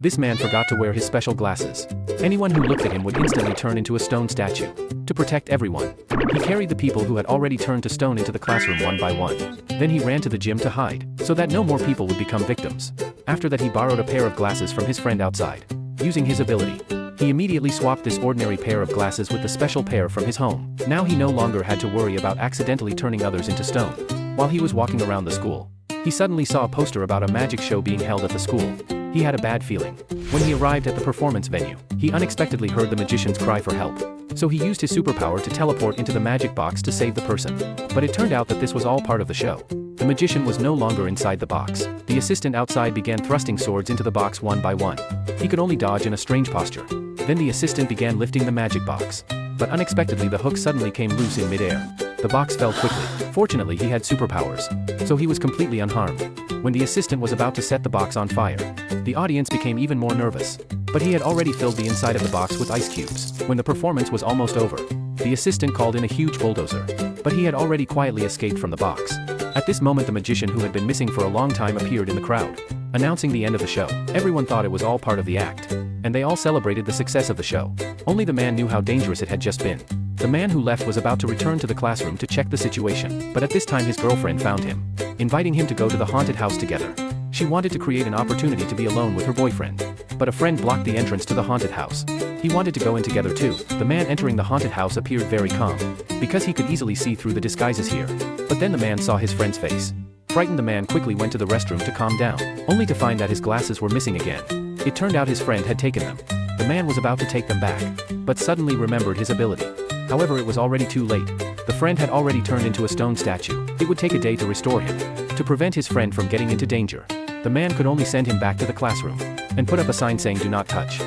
This man forgot to wear his special glasses. Anyone who looked at him would instantly turn into a stone statue. To protect everyone, he carried the people who had already turned to stone into the classroom one by one. Then he ran to the gym to hide, so that no more people would become victims. After that, he borrowed a pair of glasses from his friend outside. Using his ability, he immediately swapped this ordinary pair of glasses with the special pair from his home. Now he no longer had to worry about accidentally turning others into stone. While he was walking around the school, he suddenly saw a poster about a magic show being held at the school. He had a bad feeling. When he arrived at the performance venue, he unexpectedly heard the magician's cry for help. So he used his superpower to teleport into the magic box to save the person. But it turned out that this was all part of the show. The magician was no longer inside the box. The assistant outside began thrusting swords into the box one by one. He could only dodge in a strange posture. Then the assistant began lifting the magic box. But unexpectedly the hook suddenly came loose in midair. The box fell quickly. Fortunately, he had superpowers, so he was completely unharmed. When the assistant was about to set the box on fire, the audience became even more nervous. But he had already filled the inside of the box with ice cubes. When the performance was almost over, the assistant called in a huge bulldozer. But he had already quietly escaped from the box. At this moment, the magician who had been missing for a long time appeared in the crowd, announcing the end of the show. Everyone thought it was all part of the act, and they all celebrated the success of the show. Only the man knew how dangerous it had just been. The man who left was about to return to the classroom to check the situation, but at this time his girlfriend found him, inviting him to go to the haunted house together. She wanted to create an opportunity to be alone with her boyfriend, but a friend blocked the entrance to the haunted house. He wanted to go in together too. The man entering the haunted house appeared very calm, because he could easily see through the disguises here. But then the man saw his friend's face. Frightened, the man quickly went to the restroom to calm down, only to find that his glasses were missing again. It turned out his friend had taken them. The man was about to take them back, but suddenly remembered his ability. However, it was already too late. The friend had already turned into a stone statue. It would take a day to restore him. To prevent his friend from getting into danger, the man could only send him back to the classroom and put up a sign saying "Do not touch."